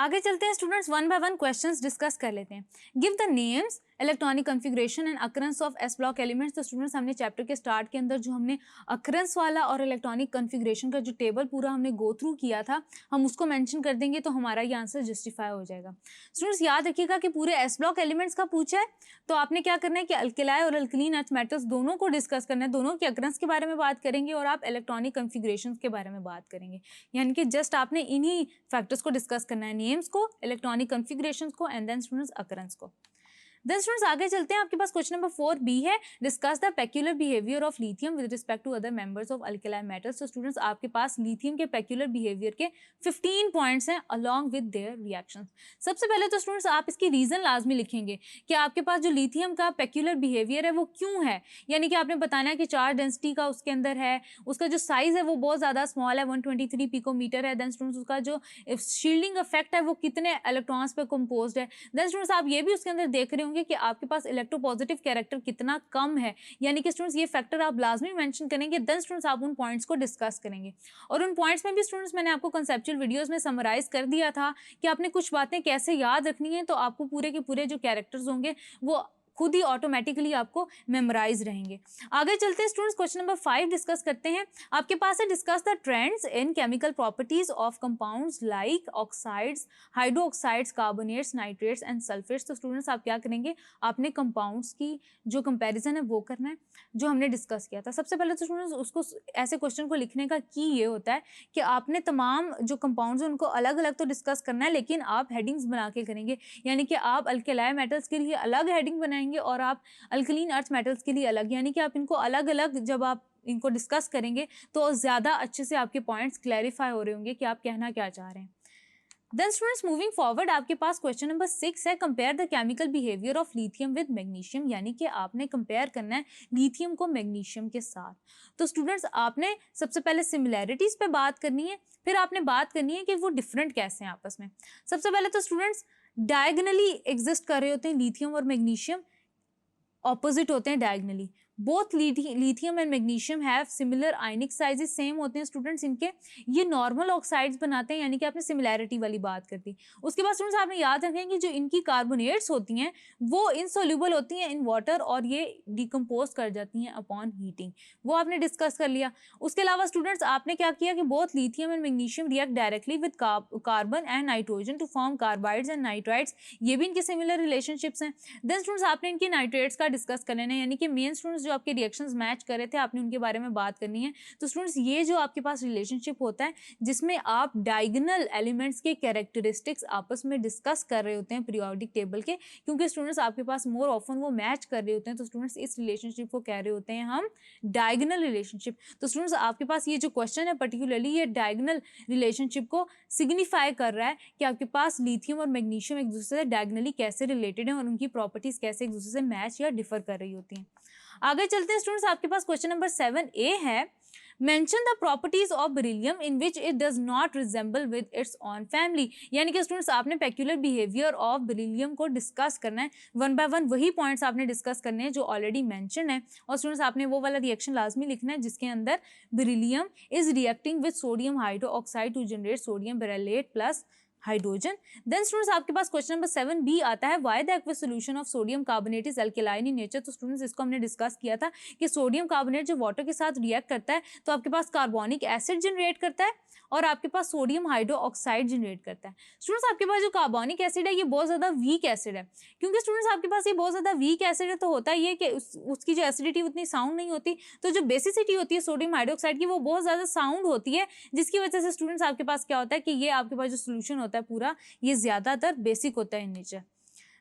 आगे चलते हैं students, one by one questions discuss कर लेते हैं। Give the names, electronic configuration and occurrence of S block elements. तो स्टूडेंट्स हमने चैप्टर के स्टार्ट के अंदर जो हमने अकरेंस वाला और इलेक्ट्रॉनिक कॉन्फ़िगरेशन का जो टेबल पूरा हमने गो थ्रू किया था, हम उसको मेंशन कर देंगे तो हमारा ये आंसर जस्टिफाई हो जाएगा। स्टूडेंट्स याद रखिएगा कि पूरे एस ब्लॉक एलिमेंट्स का पूछा है, तो आपने क्या करना है कि अल्किलाई और अल्कलीन अर्थ मेटल्स दोनों को डिस्कस करना है, दोनों के अकरेंस के बारे में बात करेंगे और आप इलेक्ट्रॉनिक कॉन्फ़िगरेशन के बारे में बात करेंगे। यानी कि जस्ट आपने इन्हीं फैक्टर्स को डिस्कस करना है, नेम्स को, इलेक्ट्रॉनिक कॉन्फ़िगरेशंस को एंड देन स्टूडेंट्स अकरेंस को। देन स्टूडेंट्स आगे चलते हैं, आपके पास क्वेश्चन नंबर 4B है, discuss the peculiar behaviour of lithium with respect to other members of alkali metals. तो स्टूडेंट्स आपके पास लिथियम के पेक्यूलर बिहेवियर के 15 पॉइंट्स हैं अलोंग विद देयर रिएक्शंस। सबसे पहले तो स्टूडेंट्स आप इसकी रीजन लाजमी लिखेंगे कि आपके पास जो लिथियम का पेक्यूलर बिहेवियर है वो क्यों है। यानी कि आपने बताना है कि चार्ज डेंसिटी का उसके अंदर है, उसका जो साइज है वो बहुत ज़्यादा स्मॉल है, 123 पिकोमीटर है। देन स्टूडेंट्स उसका जो शील्डिंग इफेक्ट है वो कितने इलेक्ट्रॉन्स पे कंपोज्ड है। देन स्टूडेंट्स आप ये भी उसके अंदर देख रहे होंगे कि आपके पास इलेक्ट्रोपॉजिटिव कैरेक्टर कितना कम है। यानी कि स्टूडेंट्स ये फैक्टर आप लाजमी मेंशन करेंगे। देन स्टूडेंट्स आप उन पॉइंट्स को डिस्कस करेंगे और उन पॉइंट्स में भी स्टूडेंट्स मैंने आपको कंसेप्चुअल वीडियोस में समराइज कर दिया था कि आपने कुछ बातें कैसे याद रखनी है, तो आपको पूरे के पूरे जो कैरेक्टर्स होंगे वो खुद ही ऑटोमेटिकली आपको मेमोराइज रहेंगे। आगे चलते हैं स्टूडेंट्स, क्वेश्चन नंबर 5 डिस्कस करते हैं। आपके पास है discuss the trends in chemical properties of compounds like oxides, hydroxides, carbonates, nitrates and sulphates. तो स्टूडेंट्स आप क्या करेंगे, आपने कंपाउंड्स की जो कंपैरिजन है वो करना है जो हमने डिस्कस किया था। सबसे पहले तो स्टूडेंट्स उसको ऐसे क्वेश्चन को लिखने का की ये होता है कि आपने तमाम जो कंपाउंड्स हैं उनको अलग अलग तो डिस्कस करना है, लेकिन आप हेडिंग्स बना के करेंगे। यानी कि आप अल्कलाई मेटल्स के लिए अलग हेडिंग बनाएंगे और आप अल्कलीन अर्थ मेटल्स के लिए अलग। यानी कि आप इनको अलग अलग जब आप इनको डिस्कस करेंगे तो ज़्यादा अच्छे से आपके पॉइंट्स क्लैरिफाई हो रहे होंगे कि आप कहना क्या चाह रहे हैं। देन स्टूडेंट्स मूविंग फॉरवर्ड, आपके पास क्वेश्चन नंबर 6 है, compare the chemical behaviour of lithium with magnesium. यानी कि आपने कंपेयर करना है लिथियम को मैग्नीशियम के साथ। तो स्टूडेंट्स आपने सबसे पहले सिमिलैरिटीज पे बात करनी है, फिर आपने बात करनी है कि वो डिफरेंट कैसे हैं आपस में। सबसे पहले तो स्टूडेंट्स डायगनली एग्जिस्ट कर रहे होते हैं लिथियम और मैग्नीशियम, ऑपोजिट होते हैं diagonally. Both lithium and magnesium have similar ionic sizes, same होते हैं स्टूडेंट्स इनके। ये नॉर्मल ऑक्साइड्स बनाते हैं, यानी कि आपने सिमिलैरिटी वाली बात कर दी। उसके बाद स्टूडेंट्स आपने याद रखें कि जो इनकी कार्बोनेट्स होती हैं वो इनसोल्यूबल होती हैं इन वाटर और ये डिकम्पोज कर जाती हैं अपॉन हीटिंग, वो आपने डिस्कस कर लिया। उसके अलावा स्टूडेंट्स आपने क्या किया कि both lithium and magnesium react directly with carbon and nitrogen to form carbides and nitrides, ये भी इनके सिमिलर रिलेशनशिप्स हैं। देन स्टूडेंट्स आपने इनके नाइट्रेट्स का डिस्कस कर लेना है, यानी कि मेन स्टूडेंट्स जो आपके रिएक्शंस मैच कर रहे थे आपने उनके बारे में बात करनी है। तो स्टूडेंट्स ये जो आपके पास रिलेशनशिप होता है जिसमें आप डायगोनल एलिमेंट्स के कैरेक्टरिस्टिक्स आपस में डिस्कस कर रहे होते हैं पीरियोडिक टेबल के, क्योंकि स्टूडेंट्स आपके पास मोर ऑफन वो मैच कर रहे होते हैं, तो स्टूडेंट्स इस रिलेशनशिप को कह रहे होते हैं हम डायगोनल रिलेशनशिप। तो स्टूडेंट्स आपके पास ये जो क्वेश्चन है पर्टिकुलरली ये डायगोनल रिलेशनशिप को सिग्निफाई कर रहा है कि आपके पास लिथियम और मैग्नीशियम एक दूसरे से डायगोनली कैसे रिलेटेड हैं और उनकी प्रॉपर्टीज कैसे एक दूसरे से मैच या डिफर कर रही होती हैं। आगे चलते हैं स्टूडेंट्स, आपके पास क्वेश्चन नंबर 7A है, mention the properties of beryllium in which it does not resemble with its on family. यानी कि स्टूडेंट्स आपने पेक्यूलर बिहेवियर ऑफ बेरिलियम को डिस्कस करना है, वन बाय वन वही पॉइंट्स आपने डिस्कस करने हैं जो ऑलरेडी मेंशन है। और स्टूडेंट्स आपने वो वाला रिएक्शन लाजमी लिखना है जिसके अंदर beryllium is reacting with sodium hydroxide to generate sodium beryllate plus hydrogen. Then students आपके पास क्वेश्चन नंबर 7B आता है, why the aqueous solution of sodium carbonate is alkaline in nature. तो स्टूडेंट्स इसको हमने डिस्कस किया था कि सोडियम कार्बोनेट जो वाटर के साथ रिएक्ट करता है तो आपके पास कार्बोनिक एसिड जनरेट करता है और आपके पास सोडियम हाइड्रोक्साइड जनरेट करता है। स्टूडेंट्स आपके पास जो कार्बोनिक एसिड है ये बहुत ज़्यादा वीक एसिड है, क्योंकि स्टूडेंट्स आपके पास ये बहुत ज़्यादा वीक एसिड है तो होता ये कि उसकी जो एसिडिटी उतनी साउंड नहीं होती, तो जो बेसिसिटी होती है सोडियम हाइड्रोक्साइड की वो बहुत ज़्यादा साउंड होती है, जिसकी वजह से स्टूडेंट्स आपके पास क्या होता है कि ये आपके पास जो सोल्यूशन होता है पूरा ये ज़्यादातर बेसिक होता है इन नेचर।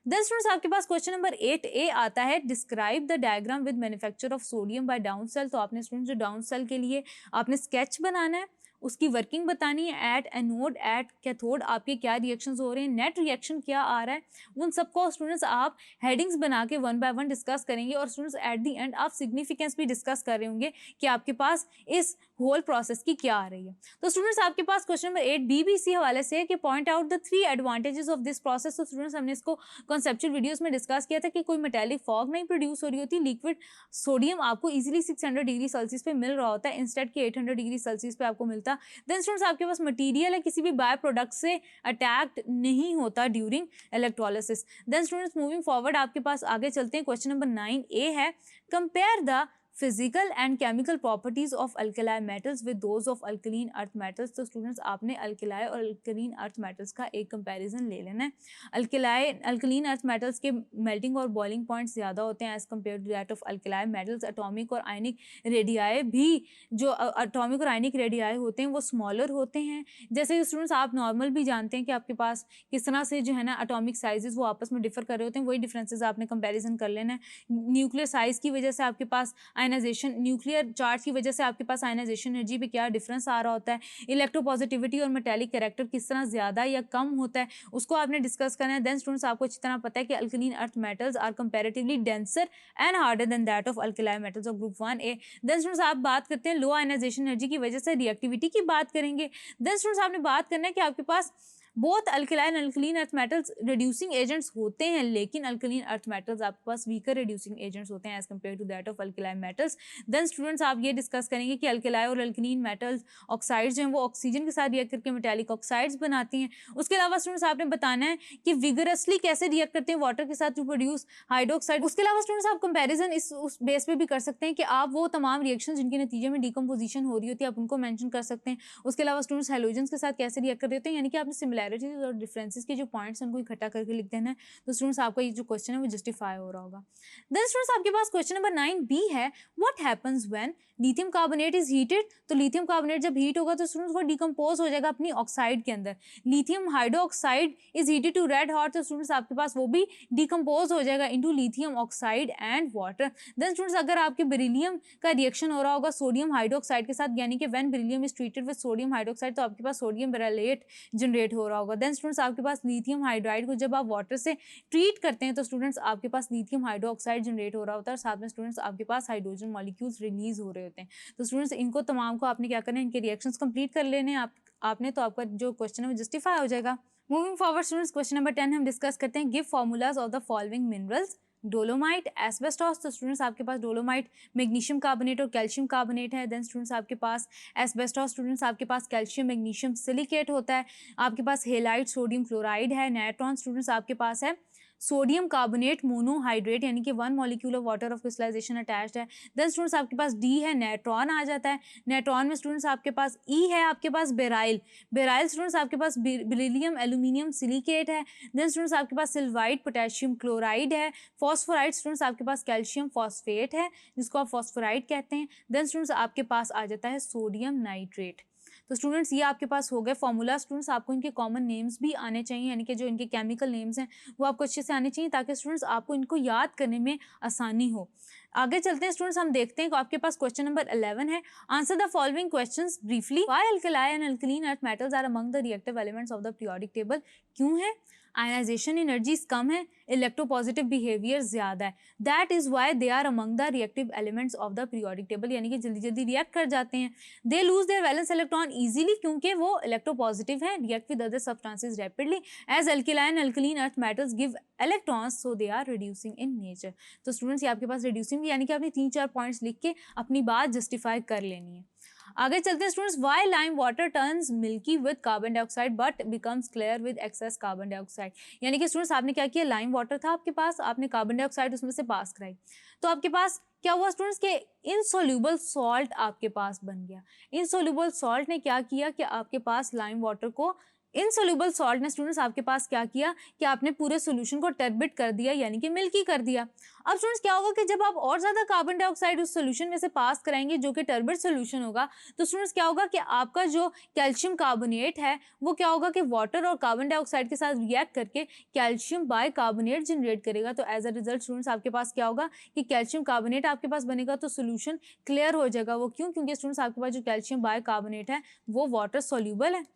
देन स्टूडेंट्स आपके पास क्वेश्चन नंबर 8A आता है, describe the diagram with manufacture of sodium by down cell. तो आपने स्टूडेंट्स जो डाउन सेल के लिए आपने स्केच बनाना है, उसकी वर्किंग बतानी है, एट एनोड एट कैथोड आपके क्या रिएक्शंस हो रहे हैं, नेट रिएक्शन क्या आ रहा है, उन सबको स्टूडेंट्स आप हेडिंग्स बना के वन बाय वन डिस्कस करेंगे और स्टूडेंट्स एट द एंड आप सिग्निफिकेंस भी डिस्कस कर रहे होंगे कि आपके पास इस होल प्रोसेस की क्या आ रही है। तो स्टूडेंट्स आपके पास क्वेश्चन नंबर 8B भी इसी हवाले से है कि point out the 3 advantages of this process. तो स्टूडेंट्स हमने इसको कॉन्सेप्चुअल वीडियोस में डिस्कस किया था कि कोई मेटालिक फॉग नहीं प्रोड्यूस हो रही होती, लिक्विड सोडियम आपको इजीली 600 डिग्री सेल्सियस पे मिल रहा होता है इंस्टेड के 800 डिग्री सेल्सियस पे आपको मिलता ज़्यादा। देन स्टूडेंट्स आपके पास मटीरियल है किसी भी बाय प्रोडक्ट से अटैक्ड नहीं होता during electrolysis. Then students moving forward आपके पास आगे चलते हैं, क्वेश्चन नंबर 9A है, compare the physical and chemical properties of alkali metals with those of alkaline earth metals. तो स्टूडेंट्स आपने अल्कलाई और अल्कलीन अर्थ मेटल्स का एक कंपैरिजन ले लेना है। अल्कलीन अर्थ मेटल्स के मेल्टिंग और बॉइलिंग पॉइंट्स ज़्यादा होते हैं as compare to that of alkali metals. Atomic और आयनिक रेडियाई भी, जो एटॉमिक और आयनिक रेडियाई होते हैं वो स्मॉलर होते हैं। जैसे स्टूडेंट्स आप नॉर्मल भी जानते हैं कि आपके पास किस तरह से जो है ना एटॉमिक साइजेस वो आपस में डिफर कर रहे होते हैं, वही डिफरेंसेस आपने कंपैरिजन कर लेना है। न्यूक्लियर साइज की वजह से आपके पास आयनाइजेशन, न्यूक्लियर चार्ज की वजह से आपके पास आयनाइजेशन एनर्जी पे क्या डिफरेंस आ रहा होता है, इलेक्ट्रोपॉजिटिविटी और मेटालिक कैरेक्टर किस तरह ज़्यादा या कम होता है, उसको आपने डिस्कस करना है। देन स्टूडेंट्स आपको अच्छी तरह पता है कि alkaline earth metals are comparatively denser and harder than that of alkali metals of group 1A। Then students आप बात करते हैं लो आयनाइजेशन एनर्जी की वजह से रिएक्टिविटी की बात करेंगे। देन स्टूडेंट्स आपने बात करना है कि आपके पास both alkaline alkaline earth metals reducing agents होते हैं, लेकिन अल्कलीन अर्थ मेटल्स आपके पास वीकर रिड्यूसिंग एजेंट्स होते हैं as compare to that of alkaline metals. Then students आप ये डिस्कस करेंगे कि अल्कलाई और अल्कलीन मेटल्स ऑक्साइड्स जो हैं वो ऑक्सीजन के साथ रिएक्ट करके मेटालिक ऑक्साइड्स बनाती हैं। उसके अलावा स्टूडेंट्स आपने बताना है कि विगरसली कैसे रिएक्ट करते हैं वाटर के साथ टू प्रोड्यूस हाइड्रोक्साइड। उसके अलावा स्टूडेंट्स आप कंपैरिजन इस उस बेस पे भी कर सकते हैं कि आप वो तमाम रिएक्शन जिनके नतीजे में डिकम्पोजिशन हो रही होती है आप उनको मेंशन कर सकते हैं। उसके अलावा स्टूडेंट्स हैलोजेंस के साथ कैसे रिएक्ट कर रहे होते हैं, यानी कि आपने सिमिलैरिटीज और डिफरेंसेस के जो पॉइंट्स हैं उनको इकट्ठा करके लिख देना है। तो स्टूडेंट्स आपका ये जो क्वेश्चन है वो जस्टिफाई हो रहा होगा। देन स्टूडेंट्स आपके पास क्वेश्चन नंबर 9B है, what happens when lithium carbonate is heated. तो लिथियम कार्बोनेट जब हीट होगा तो स्टूडेंट्स वो डिकम्पोज हो जाएगा अपनी ऑक्साइड के अंदर। Lithium hydroxide is heated to red hot, तो स्टूडेंट्स आपके पास वो भी डिकम्पोज हो जाएगा into lithium oxide and water. Then students अगर आपके बेरिलियम का रिएक्शन हो रहा होगा सोडियम हाइड्रोक्साइड के साथ, यानी कि when beryllium is treated with sodium hydroxide, तो आपके पास सोडियम बेरिलेट जनरेट हो रहा होगा। देन स्टूडेंट्स आपके पास लिथियम हाइड्राइड को जब आप वाटर से ट्रीट करते हैं तो स्टूडेंट्स आपके पास लिथियम हाइड्रोक्साइड जनरेट हो रहा होता है और साथ में स्टूडेंट्स आपके पास हाइड्रोजन मॉलिक्यूल्स रिलीज हो रहे होते हैं। तो स्टूडेंट्स इनको तमाम को आपने क्या करना है, इनके रिएक्शंस कंप्लीट कर लेने हैं आपने, तो आपका जो क्वेश्चन है वो जस्टिफाई हो जाएगा। Moving forward students question number 10 हम डिस्कस करते हैं, give formulas of the following minerals. Dolomite, asbestos, तो स्टूडेंट्स आपके पास डोलोमाइट मैग्नीशियम कार्बोनेट और कैल्शियम कार्बोनेट है। देन स्टूडेंट्स आपके पास एस्बेस्टॉस, स्टूडेंट्स आपके पास कैल्शियम मैग्नीशियम सिलिकेट होता है। आपके पास हेलाइट सोडियम क्लोराइड है। नाइट्रॉन स्टूडेंट्स आपके पास है सोडियम कार्बोनेट मोनोहाइड्रेट, यानी कि 1 molecule of water of crystallisation attached है। देन स्टूडेंट्स आपके पास डी है, नाइट्रॉन आ जाता है। नाइट्रॉन में स्टूडेंट्स आपके पास ई है, आपके पास बेराइल स्टूडेंट्स आपके पास बेरिलियम एल्यूमिनियम सिलिकेट है। देन स्टूडेंट्स आपके पास सिल्वाइड पोटेशियम क्लोराइड है। फॉस्फोराइड स्टूडेंट्स आपके पास कैल्शियम फॉस्फेट है जिसको आप फॉस्फोराइड कहते हैं। देन स्टूडेंट्स आपके पास आ जाता है सोडियम नाइट्रेट। तो स्टूडेंट्स ये आपके पास हो गए फॉर्मूला। स्टूडेंट्स आपको इनके कॉमन नेम्स भी आने चाहिए, यानी कि जो इनके केमिकल नेम्स हैं वो आपको अच्छे से आने चाहिए ताकि स्टूडेंट्स आपको इनको याद करने में आसानी हो। आगे चलते हैं स्टूडेंट्स, हम देखते हैं कि आपके पास क्वेश्चन नंबर 11 है, answer the following questions briefly. Why alkali and alkaline earth metals are among the reactive elements of the periodic table. क्यों है? आयनाइजेशन एनर्जीज कम है, इलेक्ट्रोपॉजिटिव बिहेवियर ज्यादा है, that is why they are among the reactive elements of the periodic table, यानी कि जल्दी जल्दी react कर जाते हैं। They lose their valence electron easily, क्योंकि वो इलेक्ट्रोपॉजिटिव है, react with other substances rapidly, as alkaline alkaline earth metals give electrons so they are reducing in nature. तो स्टूडेंट्स ये आपके पास रिड्यूसिंग, यानी कि आपने 3-4 पॉइंट्स लिख के अपनी बात जस्टिफाई कर लेनी है। आगे चलते हैं students, why lime water turns milky with carbon dioxide but becomes clear with excess carbon dioxide. यानी कि स्टूडेंट्स आपने क्या किया, लाइम वाटर था आपके पास, आपने कार्बन डाइऑक्साइड उसमें से पास कराई, तो आपके पास क्या हुआ स्टूडेंट्स के इनसोल्यूबल सॉल्ट आपके पास बन गया। इनसोल्यूबल सॉल्ट ने क्या किया कि आपके पास लाइम वाटर को, इनसोल्यूबल सॉल्ट ने स्टूडेंट्स आपके पास क्या किया कि आपने पूरे सोल्यूशन को टर्बिड कर दिया, यानी कि मिल्की कर दिया। अब स्टूडेंट्स क्या होगा कि जब आप और ज़्यादा कार्बन डाइऑक्साइड उस सोल्यूशन में से पास कराएंगे जो कि टर्बिड सोल्यूशन होगा, तो स्टूडेंट्स क्या होगा कि आपका जो कैल्शियम कार्बोनेट है वो क्या होगा कि वाटर और कार्बन डाइऑक्साइड के साथ रिएक्ट करके कैल्शियम बाई कार्बोनेट जनरेट करेगा। तो एज अ रिजल्ट स्टूडेंट्स आपके पास क्या होगा कि कैल्शियम कार्बोनेट आपके पास बनेगा, तो सोल्यूशन क्लियर हो जाएगा। वो क्यों? क्योंकि स्टूडेंट्स आपके पास जो कैल्शियम बाई कार्बोनेट है वो वाटर सोल्यूबल है।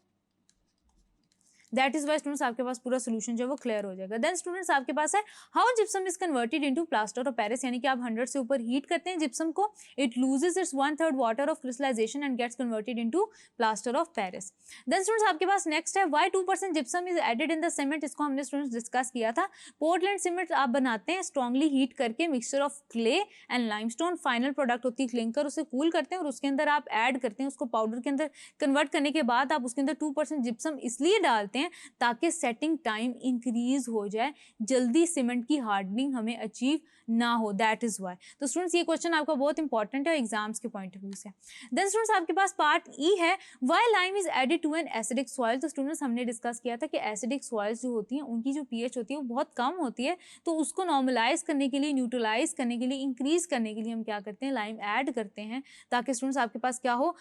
दैट इज वाई स्टूडेंट्स आपके पास पूरा सोल्यूशन जो है वो क्लियर हो जाएगा। देन स्टूडेंट्स आपके पास है how gypsum is converted into plaster of Paris, यानी कि आप 100 से ऊपर हीट करते हैं जिप्सम को, it loses its 1/3 water of crystallisation and gets converted into plaster of Paris. Then students आपके पास नेक्स्ट है why 2% gypsum is added in the cement, इसको हमने स्टूडेंट्स डिस्कस किया था। पोर्टलैंड सीमेंट आप बनाते हैं स्ट्रांगली हीट करके mixture of clay and limestone, final product होती है क्लिंकर, उसे कूल करते हैं और उसके अंदर आप ऐड करते हैं, उसको पाउडर के अंदर कन्वर्ट करने के बाद आप उसके अंदर 2% जिप्सम इसलिए डालते हैं ताकि सेटिंग टाइम इंक्रीज हो जाए, जल्दी सीमेंट की हार्डनिंग हमें अचीव ना हो, दैट इज वाई। तो स्टूडेंट्स ये क्वेश्चन आपका बहुत इंपॉर्टेंट है एग्जाम्स के पॉइंट ऑफ व्यू से। देन स्टूडेंट्स आपके पास पार्ट ई है why lime is added to an acidic soil. तो स्टूडेंट्स हमने डिस्कस किया था कि एसिडिक सॉइल्स जो होती हैं उनकी जो पीएच होती है वो बहुत कम होती है, तो उसको नॉर्मलाइज करने के लिए, न्यूट्रलाइज करने के लिए, इंक्रीज करने के लिए हम क्या करते हैं, लाइम ऐड करते हैं, ताकि स्टूडेंट्स आपके पास क्या हो,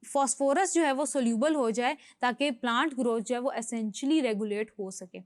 फॉस्फोरस जो है वो सोल्यूबल हो जाए, ताकि प्लांट ग्रोथ जो है वो एसेंशियली रेगुलेट हो सके।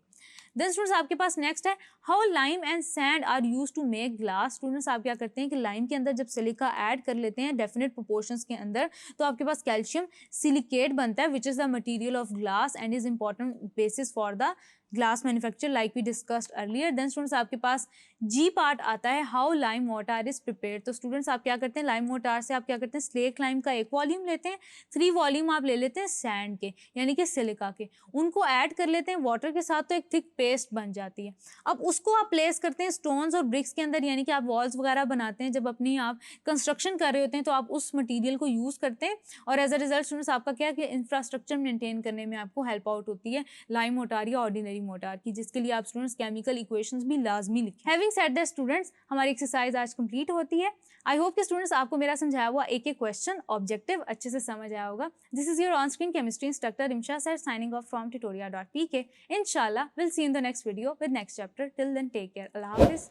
देन स्टूडेंट्स आपके पास नेक्स्ट है how lime and sand are use to make glass. Students आप क्या करते हैं कि लाइम के अंदर जब सिलिका ऐड कर लेते हैं डेफिनेट प्रोपोर्शंस के अंदर, तो आपके पास कैल्शियम सिलिकेट बनता है which is the material of glass and is important basis for the glass manufacture like we discussed earlier. Then students आपके पास जी पार्ट आता है how lime mortar is prepared. तो स्टूडेंट्स आप क्या करते हैं, लाइम मोटार से आप क्या करते हैं, स्लेट लाइम का एक वॉल्यूम लेते हैं, 3 वॉल्यूम आप ले लेते हैं सैंड के यानी कि सिलिका के, उनको ऐड कर लेते हैं वाटर के साथ, तो एक थिक पेस्ट बन जाती है। अब उसको आप प्लेस करते हैं स्टोन्स और ब्रिक्स के अंदर, यानी कि आप वॉल्स वगैरह बनाते हैं, जब अपनी आप कंस्ट्रक्शन कर रहे होते हैं तो आप उस मटीरियल को यूज़ करते हैं, और एज अ रिजल्ट स्टूडेंट्स आपका क्या है कि इंफ्रास्ट्रक्चर मेंटेन करने में आपको हेल्प आउट होती है लाइम मोटार या ऑर्डिनरी मोटार की, जिसके लिए आप स्टूडेंट्स केमिकल इक्वेशंस भी लाजमी लिखें। हैविंग सेड दैट स्टूडेंट्स हमारी एक्सरसाइज आज कंप्लीट होती है। आई होप कि स्टूडेंट्स आपको मेरा समझाया हुआ एक एक क्वेश्चन ऑब्जेक्टिव अच्छे से समझ आया होगा। This is your on screen chemistry instructor Imsha sir signing off from tutoria.pk. Inshallah we'll see you in the next video with next chapter. Till then take care. Allah Hafiz.